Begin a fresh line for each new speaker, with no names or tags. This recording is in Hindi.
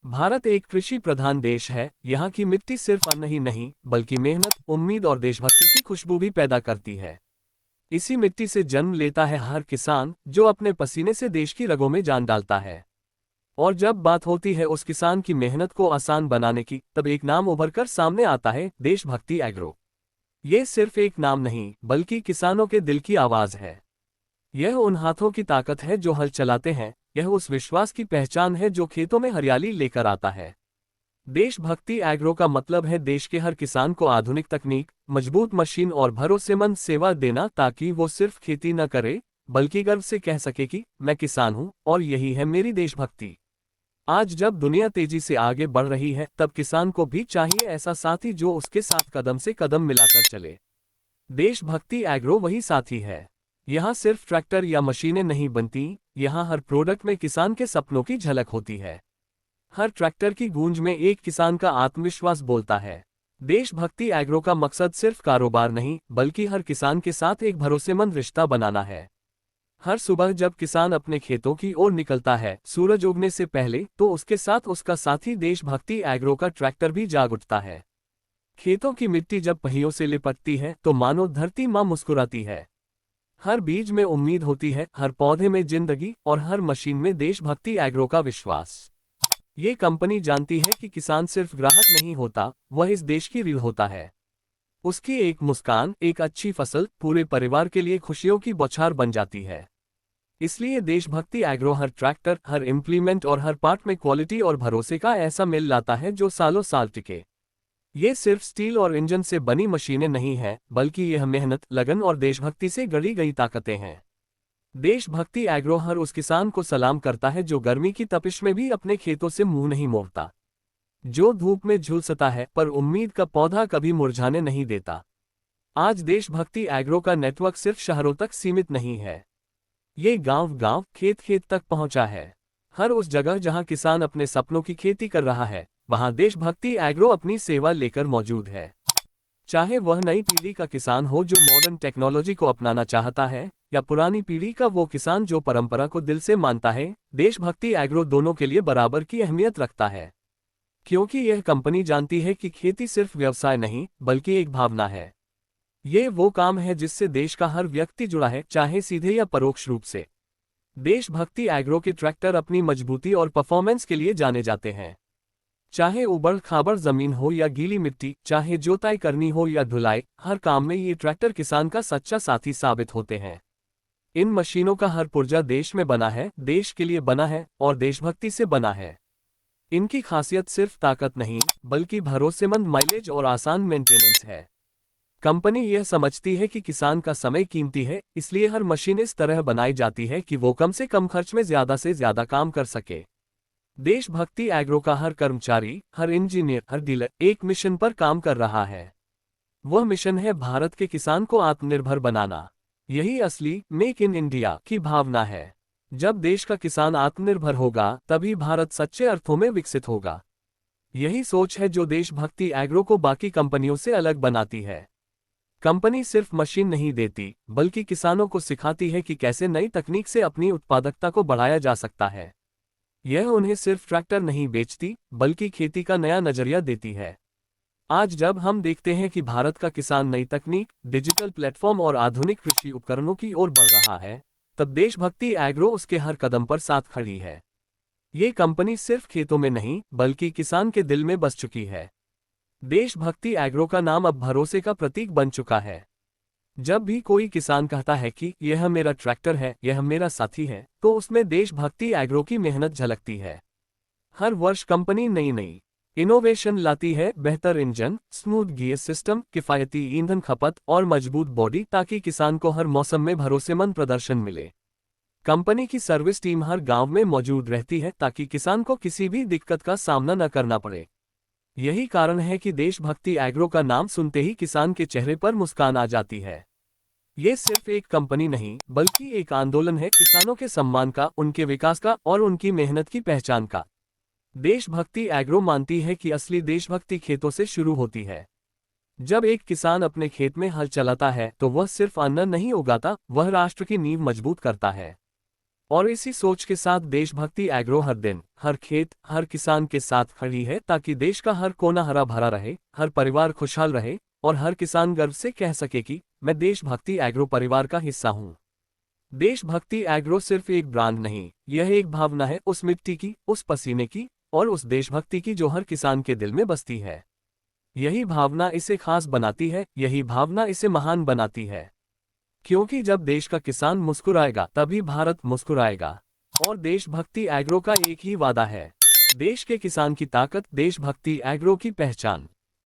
भारत एक कृषि प्रधान देश है। यहाँ की मिट्टी सिर्फ अन्न ही नहीं बल्कि मेहनत, उम्मीद और देशभक्ति की खुशबू भी पैदा करती है। इसी मिट्टी से जन्म लेता है हर किसान जो अपने पसीने से देश की रगों में जान डालता है। और जब बात होती है उस किसान की मेहनत को आसान बनाने की, तब एक नाम उभर कर सामने आता है, देशभक्ति एग्रो। ये सिर्फ एक नाम नहीं बल्कि किसानों के दिल की आवाज है। यह उन हाथों की ताकत है जो हल चलाते हैं। यह उस विश्वास की पहचान है जो खेतों में हरियाली लेकर आता है। देशभक्ति एग्रो का मतलब है देश के हर किसान को आधुनिक तकनीक, मजबूत मशीन और भरोसेमंद सेवा देना, ताकि वो सिर्फ खेती न करे बल्कि गर्व से कह सके कि मैं किसान हूं और यही है मेरी देशभक्ति। आज जब दुनिया तेजी से आगे बढ़ रही है, तब किसान को भी चाहिए ऐसा साथी जो उसके साथ कदम से कदम मिलाकर चले। देशभक्ति एग्रो वही साथी है। यहाँ सिर्फ ट्रैक्टर या मशीनें नहीं बनती, यहाँ हर प्रोडक्ट में किसान के सपनों की झलक होती है। हर ट्रैक्टर की गूंज में एक किसान का आत्मविश्वास बोलता है। देशभक्ति एग्रो का मकसद सिर्फ कारोबार नहीं बल्कि हर किसान के साथ एक भरोसेमंद रिश्ता बनाना है। हर सुबह जब किसान अपने खेतों की ओर निकलता है सूरज उगने से पहले, तो उसके साथ उसका साथी देशभक्ति एग्रो का ट्रैक्टर भी जाग उठता है। खेतों की मिट्टी जब पहियों से लिपटती है तो मानो धरती मां मुस्कुराती है। हर बीज में उम्मीद होती है, हर पौधे में जिंदगी और हर मशीन में देशभक्ति एग्रो का विश्वास। ये कंपनी जानती है कि किसान सिर्फ ग्राहक नहीं होता, वह इस देश की रीढ़ होता है। उसकी एक मुस्कान, एक अच्छी फसल पूरे परिवार के लिए खुशियों की बौछार बन जाती है। इसलिए देशभक्ति एग्रो हर ट्रैक्टर, हर इम्प्लीमेंट और हर पार्ट में क्वालिटी और भरोसे का ऐसा मेल लाता है जो सालों साल टिके। ये सिर्फ स्टील और इंजन से बनी मशीनें नहीं हैं, बल्कि यह मेहनत, लगन और देशभक्ति से गढ़ी गई ताकतें हैं। देशभक्ति एग्रो हर उस किसान को सलाम करता है जो गर्मी की तपिश में भी अपने खेतों से मुंह नहीं मोड़ता, जो धूप में झुलसता है पर उम्मीद का पौधा कभी मुरझाने नहीं देता। आज देशभक्ति एग्रो का नेटवर्क सिर्फ शहरों तक सीमित नहीं है, ये गांव-गांव, खेत-खेत तक पहुंचा है। हर उस जगह जहां किसान अपने सपनों की खेती कर रहा है, वहां देशभक्ति एग्रो अपनी सेवा लेकर मौजूद है। चाहे वह नई पीढ़ी का किसान हो जो मॉडर्न टेक्नोलॉजी को अपनाना चाहता है, या पुरानी पीढ़ी का वो किसान जो परंपरा को दिल से मानता है, देशभक्ति एग्रो दोनों के लिए बराबर की अहमियत रखता है। क्योंकि यह कंपनी जानती है कि खेती सिर्फ व्यवसाय नहीं बल्कि एक भावना है। ये वो काम है जिससे देश का हर व्यक्ति जुड़ा है, चाहे सीधे या परोक्ष रूप से। देशभक्ति एग्रो के ट्रैक्टर अपनी मजबूती और परफॉर्मेंस के लिए जाने जाते हैं। चाहे उबड़ खाबड़ जमीन हो या गीली मिट्टी, चाहे जोताई करनी हो या धुलाई, हर काम में ये ट्रैक्टर किसान का सच्चा साथी साबित होते हैं। इन मशीनों का हर पुर्जा देश में बना है, देश के लिए बना है और देशभक्ति से बना है। इनकी खासियत सिर्फ ताकत नहीं बल्कि भरोसेमंद माइलेज और आसान मेंटेनेंस है। कंपनी यह समझती है कि किसान का समय कीमती है, इसलिए हर मशीन इस तरह बनाई जाती है कि वो कम से कम खर्च में ज्यादा से ज्यादा काम कर सके। देशभक्ति एग्रो का हर कर्मचारी, हर इंजीनियर, हर डीलर एक मिशन पर काम कर रहा है। वह मिशन है भारत के किसान को आत्मनिर्भर बनाना। यही असली मेक इन इंडिया की भावना है। जब देश का किसान आत्मनिर्भर होगा तभी भारत सच्चे अर्थों में विकसित होगा। यही सोच है जो देशभक्ति एग्रो को बाकी कंपनियों से अलग बनाती है। कंपनी सिर्फ मशीन नहीं देती बल्कि किसानों को सिखाती है कि कैसे नई तकनीक से अपनी उत्पादकता को बढ़ाया जा सकता है। यह उन्हें सिर्फ ट्रैक्टर नहीं बेचती बल्कि खेती का नया नजरिया देती है। आज जब हम देखते हैं कि भारत का किसान नई तकनीक, डिजिटल प्लेटफॉर्म और आधुनिक कृषि उपकरणों की ओर बढ़ रहा है, तब देशभक्ति एग्रो उसके हर कदम पर साथ खड़ी है। ये कंपनी सिर्फ खेतों में नहीं बल्कि किसान के दिल में बस चुकी है। देशभक्ति एग्रो का नाम अब भरोसे का प्रतीक बन चुका है। जब भी कोई किसान कहता है कि यह मेरा ट्रैक्टर है, यह मेरा साथी है, तो उसमें देशभक्ति एग्रो की मेहनत झलकती है। हर वर्ष कंपनी नई नई इनोवेशन लाती है, बेहतर इंजन, स्मूथ गियर सिस्टम, किफायती ईंधन खपत और मजबूत बॉडी, ताकि किसान को हर मौसम में भरोसेमंद प्रदर्शन मिले। कंपनी की सर्विस टीम हर गांव में मौजूद रहती है ताकि किसान को किसी भी दिक्कत का सामना न करना पड़े। यही कारण है कि देशभक्ति एग्रो का नाम सुनते ही किसान के चेहरे पर मुस्कान आ जाती है। ये सिर्फ एक कंपनी नहीं बल्कि एक आंदोलन है, किसानों के सम्मान का, उनके विकास का और उनकी मेहनत की पहचान का। देशभक्ति एग्रो मानती है कि असली देशभक्ति खेतों से शुरू होती है। जब एक किसान अपने खेत में हल चलाता है तो वह सिर्फ अन्न नहीं उगाता, वह राष्ट्र की नींव मजबूत करता है। और इसी सोच के साथ देशभक्ति एग्रो हर दिन, हर खेत, हर किसान के साथ खड़ी है ताकि देश का हर कोना हरा भरा रहे, हर परिवार खुशहाल रहे और हर किसान गर्व से कह सके कि मैं देशभक्ति एग्रो परिवार का हिस्सा हूं। देशभक्ति एग्रो सिर्फ एक ब्रांड नहीं, यह एक भावना है, उस मिट्टी की, उस पसीने की और उस देशभक्ति की जो हर किसान के दिल में बसती है। यही भावना इसे खास बनाती है, यही भावना इसे महान बनाती है। क्योंकि जब देश का किसान मुस्कुराएगा तभी भारत मुस्कुराएगा। और देशभक्ति एग्रो का एक ही वादा है, देश के किसान की ताकत, देशभक्ति एग्रो की पहचान।